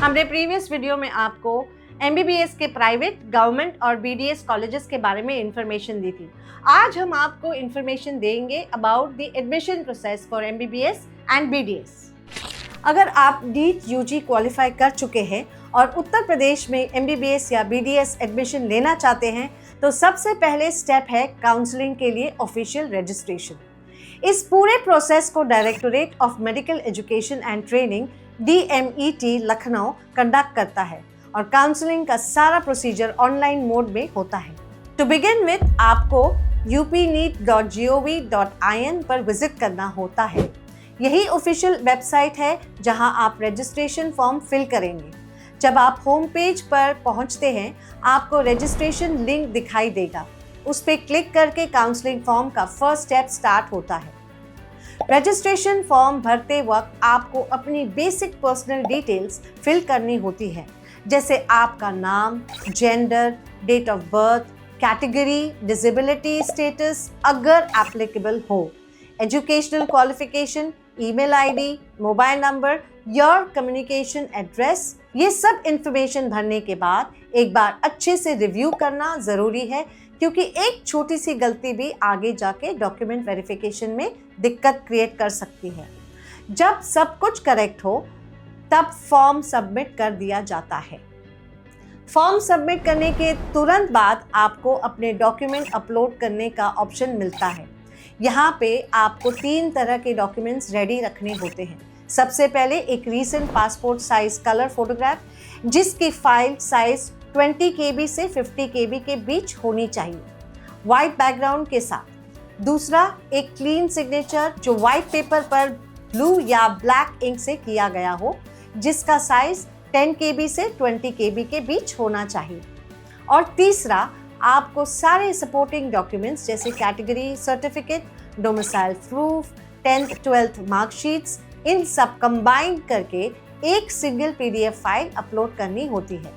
हमने previous video में आपको एमबीबीएस के प्राइवेट, गवर्नमेंट और बीडीएस कॉलेजेस के बारे में इंफॉर्मेशन दी थी। आज हम आपको इंफॉर्मेशन देंगे about the admission process for MBBS and BDS. अगर आप नीट यूजी क्वालिफाई कर चुके हैं और उत्तर प्रदेश में एमबीबीएस या बीडीएस एडमिशन लेना चाहते हैं तो सबसे पहले स्टेप है काउंसलिंग के लिए ऑफिशियल रजिस्ट्रेशन। इस पूरे प्रोसेस को directorate of medical education and training DMET Lucknow conduct करता है और काउंसलिंग का सारा प्रोसीजर ऑनलाइन मोड में होता है। टू बिगिन विथ आपको upneet.gov.in पर विजिट करना होता है। यही ऑफिशियल वेबसाइट है जहां आप रजिस्ट्रेशन फॉर्म फिल करेंगे। जब आप होम पेज पर पहुंचते हैं आपको रजिस्ट्रेशन लिंक दिखाई देगा, उस पर क्लिक करके काउंसलिंग फॉर्म का फर्स्ट स्टेप स्टार्ट होता है। रजिस्ट्रेशन फॉर्म भरते वक्त आपको अपनी बेसिक पर्सनल डिटेल्स फिल करनी होती है, जैसे आपका नाम, gender, date of birth, category, disability status अगर एप्लीकेबल हो, educational qualification, email ID, mobile number, your communication address. ये सब इंफॉर्मेशन भरने के बाद एक बार अच्छे से रिव्यू करना ज़रूरी है, क्योंकि एक छोटी सी गलती भी आगे जाके डॉक्यूमेंट वेरिफिकेशन में दिक्कत क्रिएट कर सकती है। जब सब कुछ करेक्ट हो तब फॉर्म सबमिट कर दिया जाता है। फॉर्म सबमिट करने के तुरंत बाद आपको अपने डॉक्यूमेंट अपलोड करने का ऑप्शन मिलता है। यहाँ पे आपको 3 तरह के डॉक्यूमेंट्स रेडी रखने होते हैं। सबसे पहले एक recent passport size colour photograph, जिसकी फाइल साइज 20 KB से 50 KB के बीच होनी चाहिए, वाइट बैकग्राउंड के साथ। दूसरा, एक क्लीन सिग्नेचर जो वाइट पेपर पर ब्लू या ब्लैक इंक से किया गया हो, जिसका साइज 10 KB से 20 KB के बीच होना चाहिए। और तीसरा, आपको सारे सपोर्टिंग डॉक्यूमेंट्स जैसे category certificate, domicile proof, 10th 12th marksheets, इन सब कंबाइन करके एक सिंगल PDF फाइल अपलोड करनी होती है,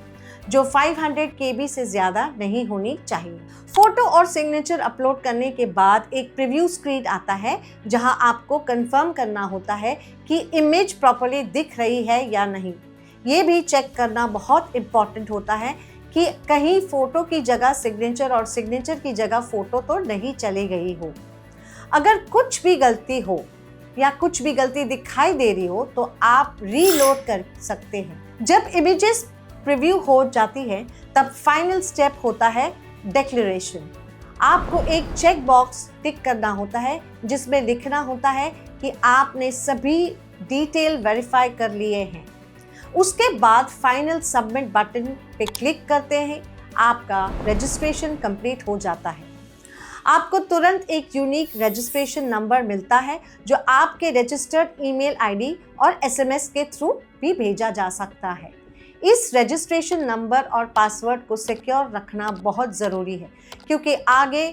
जो 500 KB से ज़्यादा नहीं होनी चाहिए। फोटो और सिग्नेचर अपलोड करने के बाद एक प्रीव्यू स्क्रीन आता है, जहां आपको कंफर्म करना होता है कि इमेज प्रॉपर्ली दिख रही है या नहीं। ये भी चेक करना बहुत इम्पॉर्टेंट होता है कि कहीं फ़ोटो की जगह सिग्नेचर और सिग्नेचर की जगह फ़ोटो तो नहीं चली गई हो। अगर कुछ भी गलती हो या कुछ भी गलती दिखाई दे रही हो तो आप रीलोड कर सकते हैं। जब इमेजेस प्रीव्यू हो जाती है तब फाइनल स्टेप होता है डिक्लेरेशन। आपको एक चेक बॉक्स टिक करना होता है जिसमें लिखना होता है कि आपने सभी डिटेल वेरीफाई कर लिए हैं। उसके बाद फाइनल सबमिट बटन पे क्लिक करते हैं, आपका रजिस्ट्रेशन कंप्लीट हो जाता है। आपको तुरंत एक यूनिक रजिस्ट्रेशन नंबर मिलता है जो आपके रजिस्टर्ड ईमेल आईडी और SMS के थ्रू भी भेजा जा सकता है। इस रजिस्ट्रेशन नंबर और पासवर्ड को सिक्योर रखना बहुत ज़रूरी है, क्योंकि आगे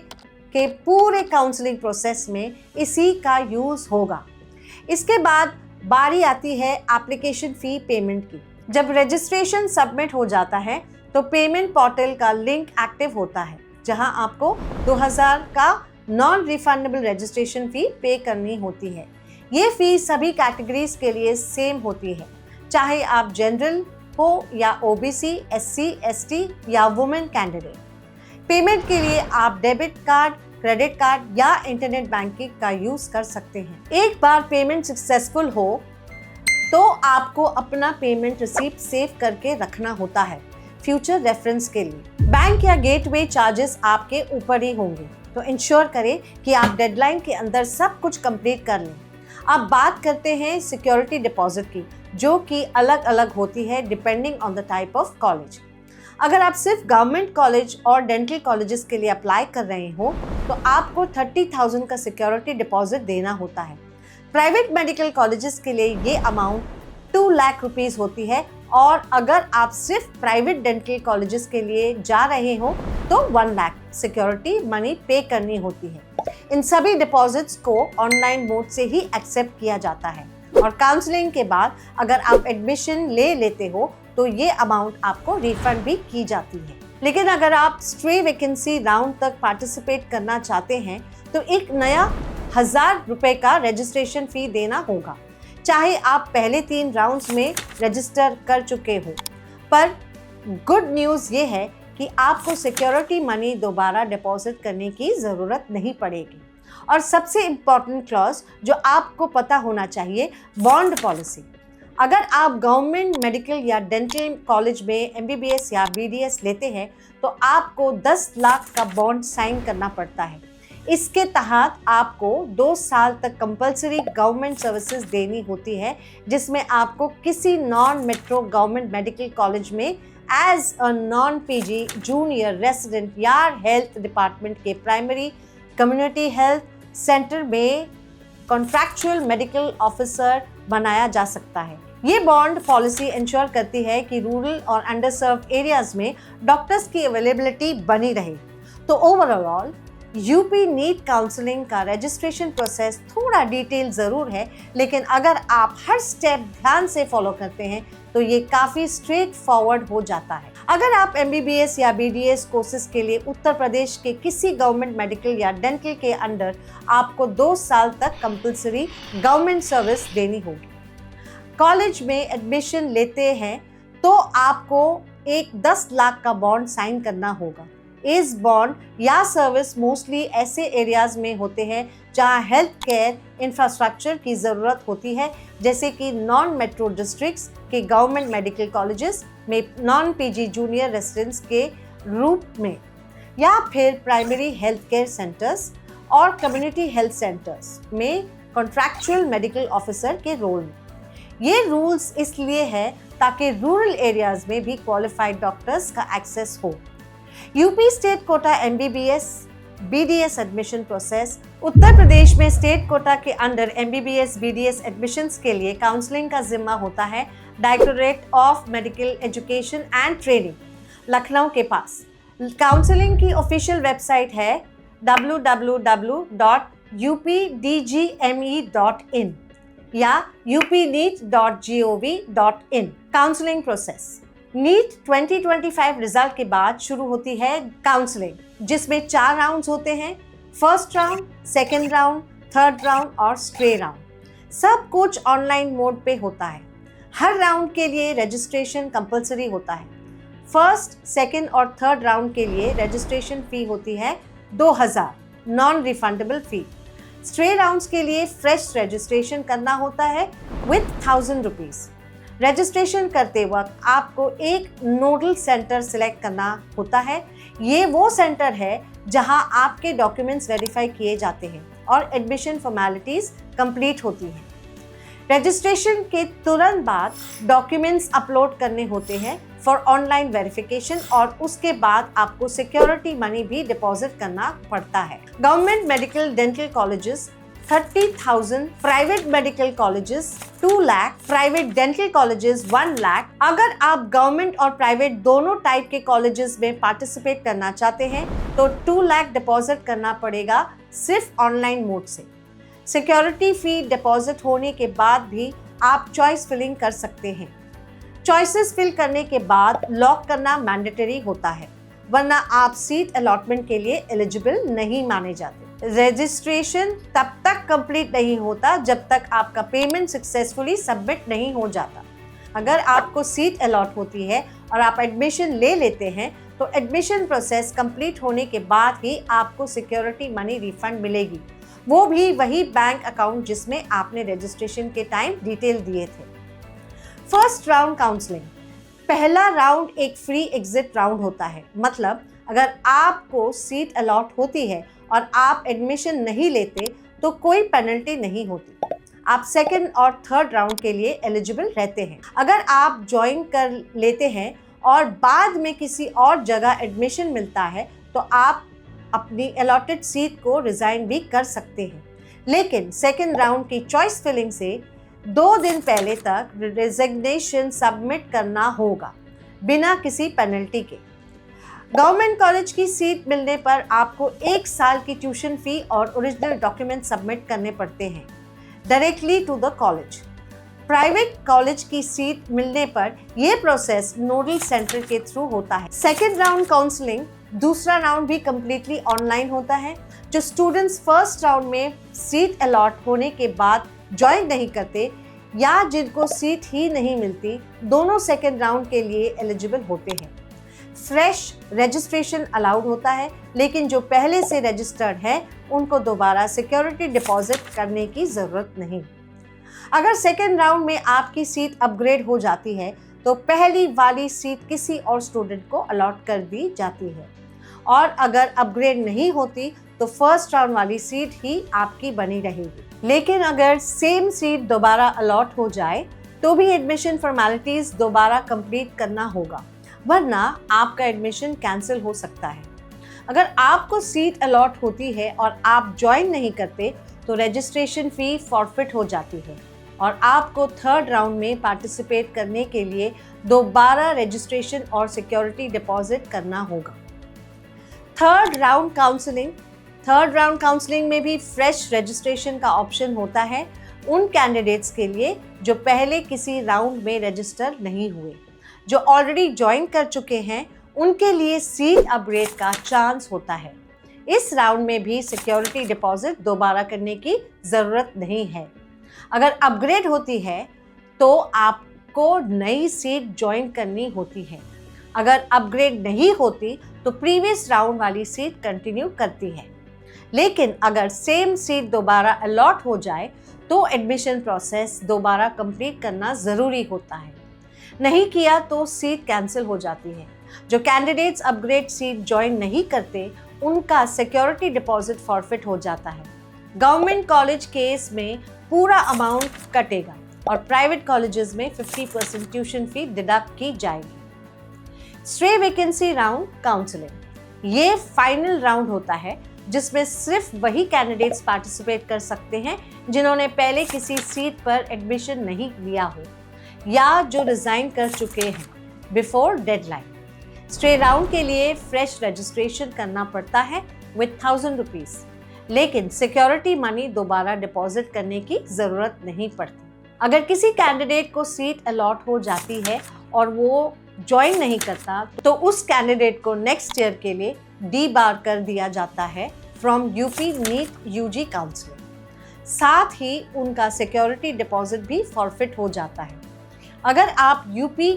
के पूरे काउंसलिंग प्रोसेस में इसी का यूज़ होगा। इसके बाद बारी आती है एप्लीकेशन फ़ी पेमेंट की। जब रजिस्ट्रेशन सबमिट हो जाता है तो पेमेंट पोर्टल का लिंक एक्टिव होता है, जहां आपको 2000 का नॉन रिफंडेबल रजिस्ट्रेशन फ़ी पे करनी होती है। ये फ़ी सभी कैटेगरीज के लिए सेम होती है, चाहे आप जनरल हो या OBC, SC, ST या वुमेन कैंडिडेट। पेमेंट के लिए आप डेबिट कार्ड, क्रेडिट कार्ड या इंटरनेट बैंकिंग का यूज़ कर सकते हैं। एक बार पेमेंट सक्सेसफुल हो तो आपको अपना पेमेंट रिसीप्ट सेव करके रखना होता है फ्यूचर रेफरेंस के लिए। बैंक या गेटवे चार्जेस आपके ऊपर ही होंगे, तो इंश्योर करें कि आप डेडलाइन के अंदर सब कुछ कंप्लीट कर लें। अब बात करते हैं सिक्योरिटी डिपॉजिट की, जो कि अलग अलग होती है depending on the type of college. अगर आप सिर्फ गवर्नमेंट कॉलेज और डेंटल कॉलेजेस के लिए अप्लाई कर रहे हो तो आपको 30,000 का सिक्योरिटी डिपॉजिट देना होता है। प्राइवेट मेडिकल कॉलेजेस के लिए ये अमाउंट 2 लाख रुपीज़ होती है, और अगर आप सिर्फ प्राइवेट डेंटल कॉलेजेस के लिए जा रहे हो तो 1 लाख सिक्योरिटी मनी पे करनी होती है। इन सभी डिपॉजिट्स को ऑनलाइन मोड से ही एक्सेप्ट किया जाता है, और काउंसलिंग के बाद अगर आप एडमिशन ले लेते हो तो ये अमाउंट आपको रिफंड भी की जाती है। लेकिन अगर आप स्ट्रे वैकेंसी राउंड तक पार्टिसिपेट करना चाहते हैं तो एक नया 1000 रुपये का रजिस्ट्रेशन फ़ी देना होगा, चाहे आप पहले 3 राउंड्स में रजिस्टर कर चुके हो। पर गुड न्यूज़ ये है कि आपको सिक्योरिटी मनी दोबारा डिपॉजिट करने की ज़रूरत नहीं पड़ेगी। और सबसे इम्पॉर्टेंट क्लॉज जो आपको पता होना चाहिए, बॉन्ड पॉलिसी। अगर आप गवर्नमेंट मेडिकल या डेंटल कॉलेज में MBBS या BDS लेते हैं तो आपको 10 लाख का बॉन्ड साइन करना पड़ता है। इसके तहत आपको 2 साल तक कंपलसरी गवर्नमेंट सर्विसेज देनी होती है, जिसमें आपको किसी non metro government medical college में as a non PG junior resident या हेल्थ डिपार्टमेंट के प्राइमरी कम्युनिटी हेल्थ सेंटर में कॉन्ट्रैक्चुअल मेडिकल ऑफिसर बनाया जा सकता है। ये बॉन्ड पॉलिसी इंश्योर करती है कि रूरल और अंडरसर्व्ड एरियाज में डॉक्टर्स की अवेलेबिलिटी बनी रहे। तो ओवरऑल यूपी नीट काउंसलिंग का रजिस्ट्रेशन प्रोसेस थोड़ा डिटेल ज़रूर है, लेकिन अगर आप हर स्टेप ध्यान से फॉलो करते हैं तो ये काफ़ी स्ट्रेट फॉरवर्ड हो जाता है। अगर आप MBBS या BDS कोर्सेज के लिए उत्तर प्रदेश के किसी गवर्नमेंट मेडिकल या डेंटल के अंडर आपको 2 साल तक कंपलसरी गवर्नमेंट सर्विस देनी होगी। कॉलेज में एडमिशन लेते हैं तो आपको एक 10 लाख का बॉन्ड साइन करना होगा। इस बॉन्ड या सर्विस मोस्टली ऐसे एरियाज में होते हैं जहां हेल्थ केयर इंफ्रास्ट्रक्चर की ज़रूरत होती है, जैसे कि नॉन मेट्रो डिस्ट्रिक्ट्स के गवर्नमेंट मेडिकल कॉलेजेस में नॉन PG जूनियर रेसिडेंट्स के रूप में, या फिर प्राइमरी हेल्थ केयर सेंटर्स और कम्युनिटी हेल्थ सेंटर्स में कॉन्ट्रैक्चुअल मेडिकल ऑफिसर के रोल में। ये रूल्स इसलिए है ताकि रूरल एरियाज में भी क्वालिफाइड डॉक्टर्स का एक्सेस हो। UP state quota MBBS BDS admission process. Uttar Pradesh में स्टेट कोटा के अंडर MBBS BDS एडमिशन्स के लिए काउंसलिंग का जिम्मा होता है directorate of medical education and training, Lucknow के पास। काउंसलिंग की ऑफिशियल वेबसाइट है www.updgme.in या upneet.gov.in। Counselling process. NEET 2025 result के बाद शुरू होती है काउंसलिंग, जिसमें 4 राउंड्स होते हैं, first round, second round, third round और स्ट्रे राउंड। सब कुछ ऑनलाइन मोड पे होता है। हर राउंड के लिए रजिस्ट्रेशन कंपलसरी होता है। फर्स्ट, सेकेंड और थर्ड राउंड के लिए रजिस्ट्रेशन फ़ी होती है 2000, नॉन रिफंडेबल फ़ी। स्ट्रे राउंड्स के लिए फ्रेश रजिस्ट्रेशन करना होता है विथ 1000 रुपीज़। रजिस्ट्रेशन करते वक्त आपको एक नोडल सेंटर सिलेक्ट करना होता है। ये वो सेंटर है जहां आपके डॉक्यूमेंट्स वेरीफाई किए जाते हैं और एडमिशन फॉर्मेलिटीज़ कंप्लीट होती हैं। रजिस्ट्रेशन के तुरंत बाद डॉक्यूमेंट्स अपलोड करने होते हैं फॉर ऑनलाइन वेरिफिकेशन और उसके बाद आपको सिक्योरिटी मनी भी डिपॉजिट करना पड़ता है। Government medical dental colleges 30,000, private medical colleges 2 lakh, private dental colleges 1 lakh. अगर आप गवर्नमेंट और प्राइवेट दोनों टाइप के कॉलेजेस में पार्टिसिपेट करना चाहते हैं तो 2 लाख डिपॉजिट करना पड़ेगा सिर्फ ऑनलाइन मोड से। सिक्योरिटी फी डिपॉजिट होने के बाद भी आप चॉइस फिलिंग कर सकते हैं। चॉइसेस फिल करने के बाद लॉक करना मैंडेटरी होता है, वरना आप सीट अलॉटमेंट के लिए एलिजिबल नहीं माने जाते। रजिस्ट्रेशन तब तक कंप्लीट नहीं होता जब तक आपका पेमेंट सक्सेसफुली सबमिट नहीं हो जाता। अगर आपको सीट अलॉट होती है और आप एडमिशन ले लेते हैं तो एडमिशन प्रोसेस कंप्लीट होने के बाद ही आपको सिक्योरिटी मनी रिफंड मिलेगी, वो भी वही बैंक अकाउंट जिसमें आपने रजिस्ट्रेशन के टाइम डिटेल दिए थे। First round counselling. पहला राउंड एक फ्री एग्जिट राउंड होता है, मतलब अगर आपको सीट अलॉट होती है और आप एडमिशन नहीं लेते तो कोई पेनल्टी नहीं होती। आप सेकंड और थर्ड राउंड के लिए एलिजिबल रहते हैं। अगर आप ज्वाइन कर लेते हैं और बाद में किसी और जगह एडमिशन मिलता है तो आप अपनी अलॉटेड सीट को रिज़ाइन भी कर सकते हैं, लेकिन सेकंड राउंड की चॉइस फिलिंग से 2 दिन पहले तक रिजिग्नेशन सबमिट करना होगा बिना किसी पेनल्टी के। गवर्नमेंट कॉलेज की सीट मिलने पर आपको 1 साल की ट्यूशन फी और ओरिजिनल डॉक्यूमेंट सबमिट करने पड़ते हैं directly to the college. Private college की सीट मिलने पर यह प्रोसेस नोडल सेंटर के थ्रू होता है। सेकेंड राउंड काउंसलिंग, दूसरा राउंड भी कम्प्लीटली ऑनलाइन होता है। जो स्टूडेंट्स फर्स्ट राउंड में सीट अलॉट होने के बाद ज्वाइन नहीं करते, या जिनको सीट ही नहीं मिलती, दोनों सेकेंड राउंड के लिए एलिजिबल होते हैं। फ्रेश रजिस्ट्रेशन अलाउड होता है, लेकिन जो पहले से रजिस्टर्ड है उनको दोबारा सिक्योरिटी डिपॉजिट करने की ज़रूरत नहीं। अगर सेकेंड राउंड में आपकी सीट अपग्रेड हो जाती है तो पहली वाली सीट किसी और स्टूडेंट को अलॉट कर दी जाती है, और अगर अपग्रेड नहीं होती तो फर्स्ट राउंड वाली सीट ही आपकी बनी रहेगी। लेकिन अगर सेम सीट दोबारा अलॉट हो जाए तो भी एडमिशन फॉर्मेलिटीज दोबारा कंप्लीट करना होगा, वरना आपका एडमिशन कैंसिल हो सकता है। अगर आपको सीट अलॉट होती है और आप ज्वाइन नहीं करते तो रजिस्ट्रेशन फ़ी फॉरफिट हो जाती है और आपको थर्ड राउंड में पार्टिसिपेट करने के लिए दोबारा रजिस्ट्रेशन और सिक्योरिटी डिपॉजिट करना होगा। थर्ड राउंड काउंसलिंग में भी फ्रेश रजिस्ट्रेशन का ऑप्शन होता है उन कैंडिडेट्स के लिए जो पहले किसी राउंड में रजिस्टर नहीं हुए। जो ऑलरेडी ज्वाइन कर चुके हैं उनके लिए सीट अपग्रेड का चांस होता है। इस राउंड में भी सिक्योरिटी डिपॉजिट दोबारा करने की ज़रूरत नहीं है। अगर अपग्रेड होती है तो आपको नई सीट ज्वाइन करनी होती है। अगर अपग्रेड नहीं होती तो प्रीवियस राउंड वाली सीट कंटिन्यू करती है। लेकिन अगर सेम सीट दोबारा अलॉट हो जाए तो एडमिशन प्रोसेस दोबारा कंप्लीट करना ज़रूरी होता है। नहीं किया तो सीट कैंसिल हो जाती है। जो कैंडिडेट्स अपग्रेड सीट ज्वाइन नहीं करते उनका सिक्योरिटी डिपॉजिट फॉरफिट हो जाता है। गवर्नमेंट कॉलेज केस में पूरा अमाउंट कटेगा और प्राइवेट कॉलेजेस में 50% ट्यूशन फी डिडक्ट की जाएगी। स्ट्रे वैकेंसी राउंड काउंसलिंग, ये फाइनल राउंड होता है जिसमें सिर्फ वही कैंडिडेट्स पार्टिसिपेट कर सकते हैं जिन्होंने पहले किसी सीट पर एडमिशन नहीं लिया हो या जो रिजाइन कर चुके हैं बिफोर डेडलाइन। स्ट्रे राउंड के लिए फ्रेश रजिस्ट्रेशन करना पड़ता है विद 1000 रुपीज़, लेकिन सिक्योरिटी मनी दोबारा डिपॉजिट करने की ज़रूरत नहीं पड़ती। अगर किसी कैंडिडेट को सीट अलॉट हो जाती है और वो ज्वाइन नहीं करता तो उस कैंडिडेट को नेक्स्ट ईयर के लिए डी बार कर दिया जाता है from UP NEET UG counselling. साथ ही उनका सिक्योरिटी डिपॉजिट भी फॉरफिट हो जाता है। अगर आप यूपी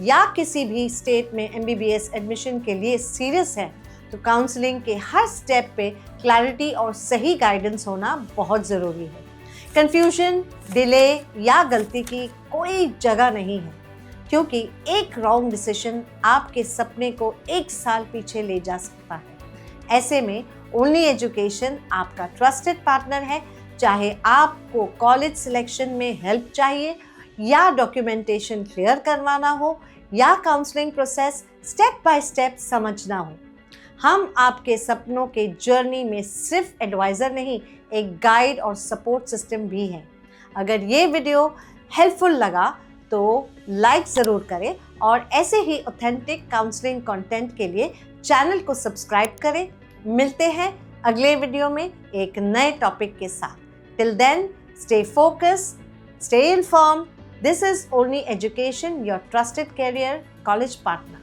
या किसी भी स्टेट में एमबीबीएस एडमिशन के लिए सीरियस हैं तो काउंसलिंग के हर स्टेप पे क्लैरिटी और सही गाइडेंस होना बहुत ज़रूरी है। कंफ्यूजन, डिले या गलती की कोई जगह नहीं है, क्योंकि एक रॉन्ग डिसीजन आपके सपने को 1 साल पीछे ले जा सकता है। ऐसे में ओनली एजुकेशन आपका ट्रस्टेड पार्टनर है। चाहे आपको कॉलेज सिलेक्शन में हेल्प चाहिए या डॉक्यूमेंटेशन क्लियर करवाना हो या counselling process step by step समझना हो, हम आपके सपनों के जर्नी में सिर्फ एडवाइज़र नहीं, एक गाइड और सपोर्ट सिस्टम भी है। अगर ये वीडियो हेल्पफुल लगा तो लाइक ज़रूर करें और ऐसे ही ऑथेंटिक काउंसलिंग कंटेंट के लिए चैनल को सब्सक्राइब करें। मिलते हैं अगले वीडियो में एक नए टॉपिक के साथ। Till then, stay focused, stay informed. This is Only Education, your trusted career college partner.